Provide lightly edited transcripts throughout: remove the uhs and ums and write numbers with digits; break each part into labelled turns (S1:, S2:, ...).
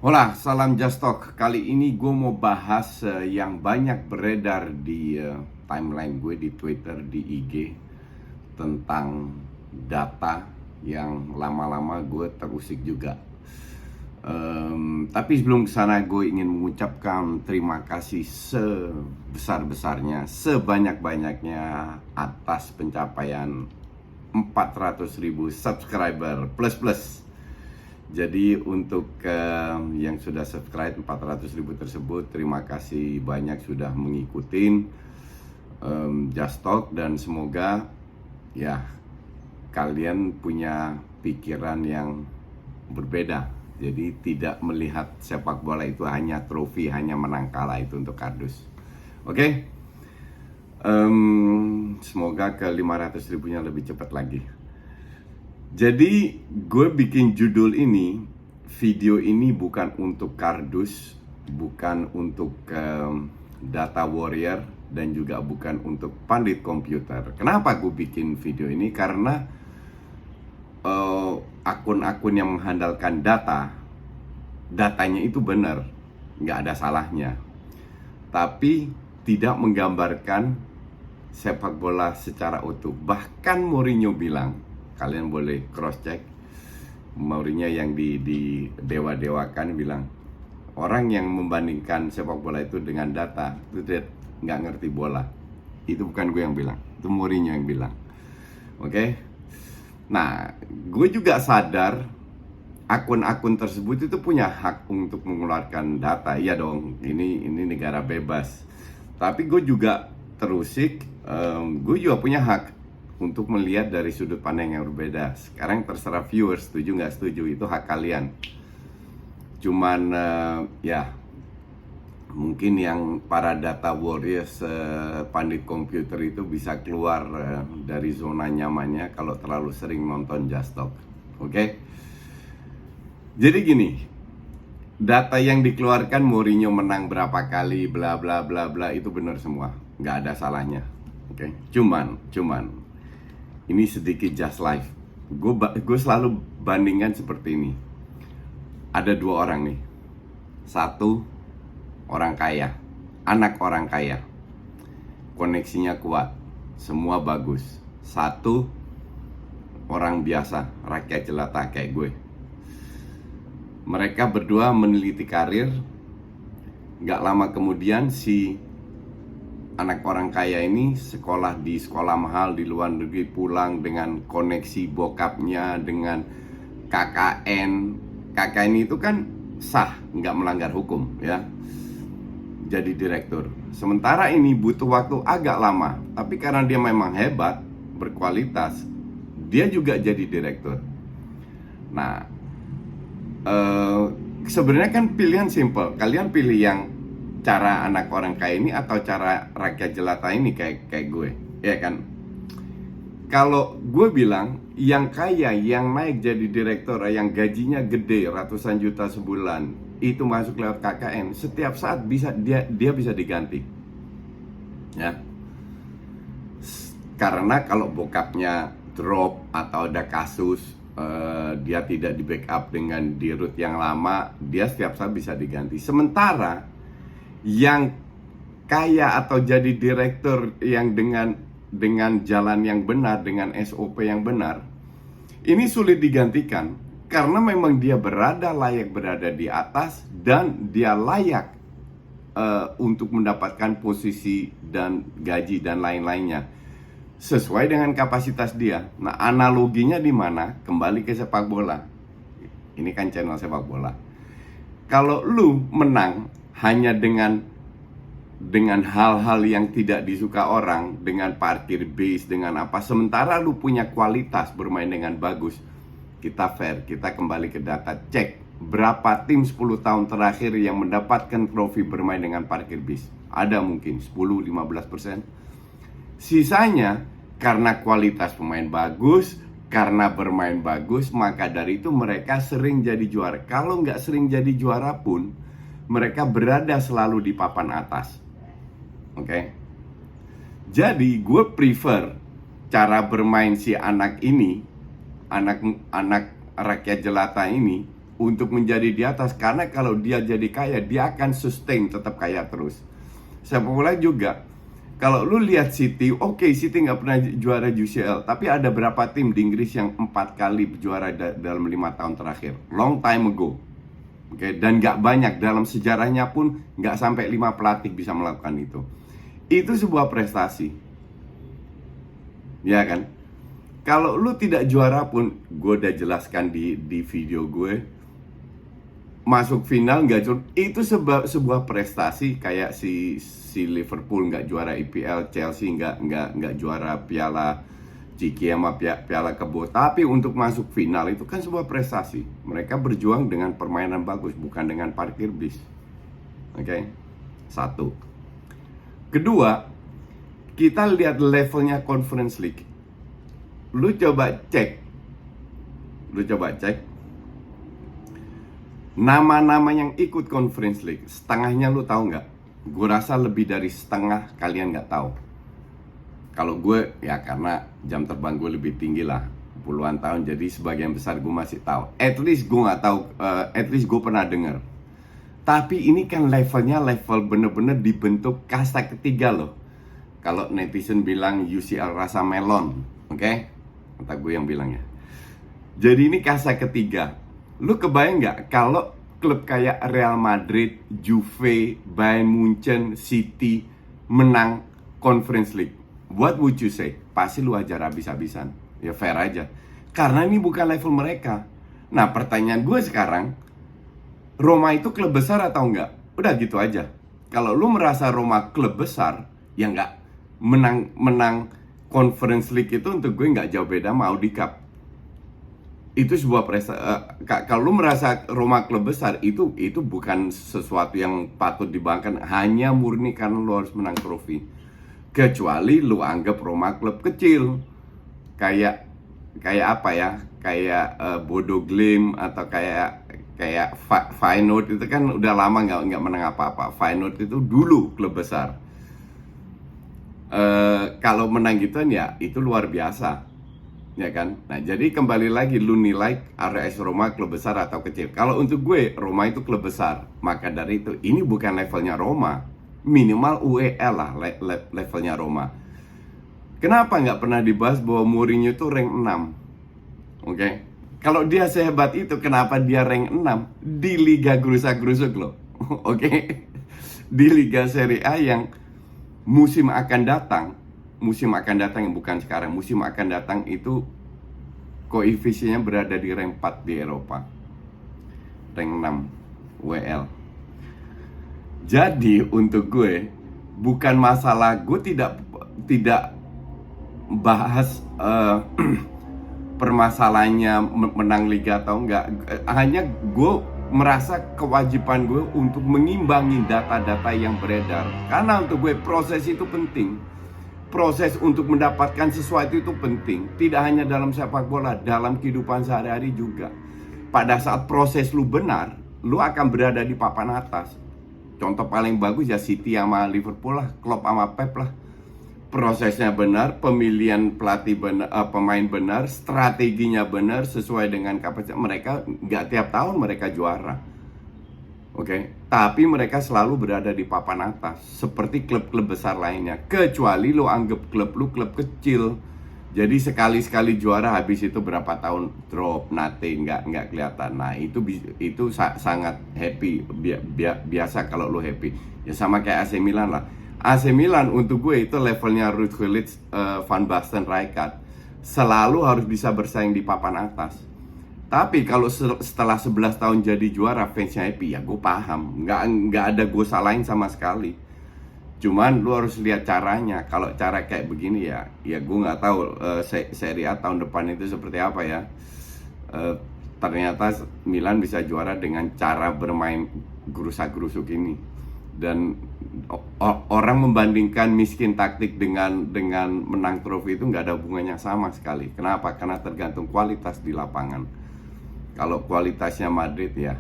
S1: Hola, salam Just Talk. Kali ini gue mau bahas yang banyak beredar di timeline gue di Twitter, di IG tentang data yang lama-lama gue terusik juga. Tapi sebelum kesana gue ingin mengucapkan terima kasih sebesar-besarnya, sebanyak-banyaknya atas pencapaian 400.000 subscriber plus. Jadi untuk yang sudah subscribe 400.000 tersebut, terima kasih banyak sudah mengikuti Just Talk, dan semoga ya kalian punya pikiran yang berbeda. Jadi tidak melihat sepak bola itu hanya trofi, hanya menang kalah itu untuk kardus. Oke? Semoga ke 500 ribunya lebih cepat lagi. Jadi gue bikin judul ini, video ini bukan untuk kardus, bukan untuk data warrior, dan juga bukan untuk pandit komputer. Kenapa gue bikin video ini? Karena akun-akun yang mengandalkan datanya itu benar, nggak ada salahnya, tapi tidak menggambarkan sepak bola secara utuh. Bahkan Mourinho bilang, kalian boleh cross check, Mourinho yang di dewa-dewakan bilang, orang yang membandingkan sepak bola itu dengan data itu nggak ngerti bola. Itu bukan gue yang bilang, itu Mourinho yang bilang. Oke? Nah, gue juga sadar akun-akun tersebut itu punya hak untuk mengeluarkan data. Iya dong, ini negara bebas. Tapi gue juga terusik, gue juga punya hak untuk melihat dari sudut pandang yang berbeda. Sekarang terserah viewers, setuju nggak setuju, itu hak kalian. Cuman ya mungkin yang para data warriors, pandit komputer itu bisa keluar dari zona nyamannya kalau terlalu sering nonton Just Talk. Oke? Jadi gini, data yang dikeluarkan Mourinho menang berapa kali, bla bla bla bla, itu benar semua, nggak ada salahnya. Oke? Cuman ini sedikit just life. Gue selalu bandingkan seperti ini. Ada dua orang nih. Satu orang kaya, anak orang kaya, koneksinya kuat, semua bagus. Satu orang biasa, rakyat jelata kayak gue. Mereka berdua meneliti karir. Gak lama kemudian si anak orang kaya ini sekolah di sekolah mahal di luar negeri, pulang dengan koneksi bokapnya, dengan KKN. KKN itu kan sah, nggak melanggar hukum ya, jadi direktur. Sementara ini butuh waktu agak lama, tapi karena dia memang hebat, berkualitas, dia juga jadi direktur. Nah, sebenarnya kan pilihan simple. Kalian pilih yang cara anak orang kaya ini atau cara rakyat jelata ini kayak gue, ya kan? Kalau gue bilang yang kaya, yang naik jadi direktur, yang gajinya gede ratusan juta sebulan, itu masuk lewat KKN, setiap saat bisa dia bisa diganti, ya. Karena kalau bokapnya drop atau ada kasus, dia tidak di backup dengan di root yang lama, dia setiap saat bisa diganti. Sementara yang kaya atau jadi direktur yang dengan jalan yang benar, dengan SOP yang benar, ini sulit digantikan karena memang dia layak berada di atas, dan dia layak untuk mendapatkan posisi dan gaji dan lain-lainnya sesuai dengan kapasitas dia. Nah, analoginya di mana? Kembali ke sepak bola. Ini kan channel sepak bola. Kalau lu menang hanya dengan hal-hal yang tidak disuka orang, dengan parkir base, dengan apa, sementara lu punya kualitas bermain dengan bagus, kita fair, kita kembali ke data, cek berapa tim 10 tahun terakhir yang mendapatkan trofi bermain dengan parkir base. Ada mungkin 10-15%. Sisanya karena kualitas pemain bagus, karena bermain bagus, maka dari itu mereka sering jadi juara. Kalau nggak sering jadi juara pun, mereka berada selalu di papan atas. Oke? Jadi gue prefer cara bermain si anak ini, anak rakyat jelata ini, untuk menjadi di atas, karena kalau dia jadi kaya, dia akan sustain tetap kaya terus. Sepak bola juga. Kalau lu lihat City, oke, City nggak pernah juara UCL, tapi ada berapa tim di Inggris yang 4 kali juara dalam 5 tahun terakhir? Long time ago. Oke, dan nggak banyak, dalam sejarahnya pun nggak sampai 5 pelatih bisa melakukan itu. Itu sebuah prestasi, ya kan? Kalau lu tidak juara pun, gue udah jelaskan di video gue, masuk final nggak juara, itu sebuah prestasi. Kayak si Liverpool nggak juara IPL, Chelsea nggak juara Piala Ciki sama Piala Kebo, tapi untuk masuk final itu kan sebuah prestasi. Mereka berjuang dengan permainan bagus, bukan dengan parkir bis. Oke? Satu. Kedua, kita lihat levelnya Conference League. Lu coba cek nama-nama yang ikut Conference League, setengahnya lu tahu nggak? Gue rasa lebih dari setengah kalian nggak tahu. Kalau gue, ya karena jam terbang gue lebih tinggi lah, puluhan tahun, jadi sebagian besar gue masih tahu. At least gue nggak tahu, at least gue pernah dengar. Tapi ini kan levelnya level bener-bener dibentuk kasta ketiga loh. Kalau netizen bilang UCL rasa melon, oke? Entah gue yang bilang ya. Jadi ini kasta ketiga. Lu kebayang nggak kalau klub kayak Real Madrid, Juve, Bayern Munchen, City menang Conference League? What would you say? Pasti lu ajar habis-habisan. Ya fair aja. Karena ini bukan level mereka. Nah, pertanyaan gue sekarang, Roma itu klub besar atau enggak? Udah gitu aja. Kalau lu merasa Roma klub besar, ya enggak. Menang Conference League itu untuk gue nggak jauh beda sama Audi Cup. Itu sebuah prestasi. Kalau lu merasa Roma klub besar, itu bukan sesuatu yang patut dibanggakan, hanya murni karena lu harus menang trofi. Kecuali lu anggap Roma klub kecil, kayak apa ya, kayak Bodo Glimt atau kayak Feyenoord. Itu kan udah lama nggak menang apa-apa. Feyenoord itu dulu klub besar. Kalau menang gituan ya itu luar biasa, ya kan? Nah, jadi kembali lagi, lu nilai AS Roma klub besar atau kecil. Kalau untuk gue, Roma itu klub besar. Maka dari itu, ini bukan levelnya Roma, minimal UEL lah levelnya Roma. Kenapa nggak pernah dibahas bahwa Mourinho itu rank 6? Oke? Kalau dia sehebat itu, kenapa dia rank 6 di Liga Gerusak-Gerusuk loh? Oke? Di Liga Serie A yang musim akan datang yang bukan sekarang, musim akan datang itu koefisiennya berada di rank 4 di Eropa, rank 6 WL. Jadi untuk gue, bukan masalah gue tidak bahas permasalahannya menang liga atau enggak. Hanya gue merasa kewajiban gue untuk mengimbangi data-data yang beredar. Karena untuk gue proses itu penting. Proses untuk mendapatkan sesuatu itu penting. Tidak hanya dalam sepak bola, dalam kehidupan sehari-hari juga. Pada saat proses lu benar, lu akan berada di papan atas. Contoh paling bagus ya City sama Liverpool lah, Klopp sama Pep lah. Prosesnya benar, pemilihan pelatih benar, pemain benar, strateginya benar, sesuai dengan kapasitas mereka. Nggak tiap tahun mereka juara, oke? Tapi mereka selalu berada di papan atas, seperti klub-klub besar lainnya. Kecuali lo anggap klub lu klub kecil, jadi sekali-sekali juara, habis itu berapa tahun drop, nothing, nggak kelihatan. Nah itu sangat happy, biasa kalau lo happy. Ya sama kayak AC Milan lah. AC Milan untuk gue itu levelnya Ruud Gullit, Van Basten, Rijkaard. Selalu harus bisa bersaing di papan atas. Tapi kalau setelah 11 tahun jadi juara, fansnya happy, ya gue paham. Nggak ada gue salahin sama sekali. Cuman lu harus lihat caranya. Kalau cara kayak begini ya gue nggak tahu Serie A tahun depan itu seperti apa ya. Ternyata Milan bisa juara dengan cara bermain gerusak-gerusuk ini. Dan orang membandingkan miskin taktik dengan menang trofi itu nggak ada hubungannya sama sekali. Kenapa? Karena tergantung kualitas di lapangan. Kalau kualitasnya Madrid ya,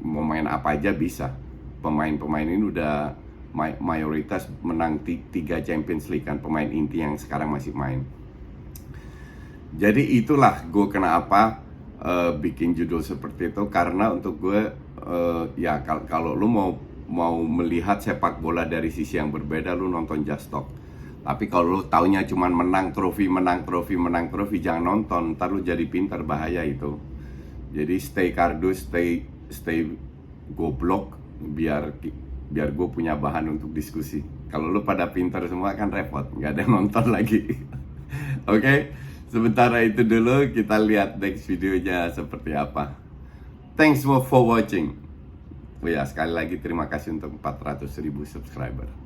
S1: mau main apa aja bisa. Pemain-pemain ini udah mayoritas menang 3 Champions League kan, pemain inti yang sekarang masih main. Jadi itulah gue kenapa bikin judul seperti itu, karena untuk gue ya kalau lu mau melihat sepak bola dari sisi yang berbeda, lu nonton Just Talk. Tapi kalau lu taunya cuman menang trofi, jangan nonton, ntar lu jadi pintar, bahaya itu. Jadi stay kardus, stay goblok, biar gue punya bahan untuk diskusi. Kalau lu pada pintar semua kan repot, nggak ada yang nonton lagi. Oke, sementara itu dulu, kita lihat next videonya seperti apa. Thanks for watching. Oh ya, sekali lagi terima kasih untuk 400.000 subscriber.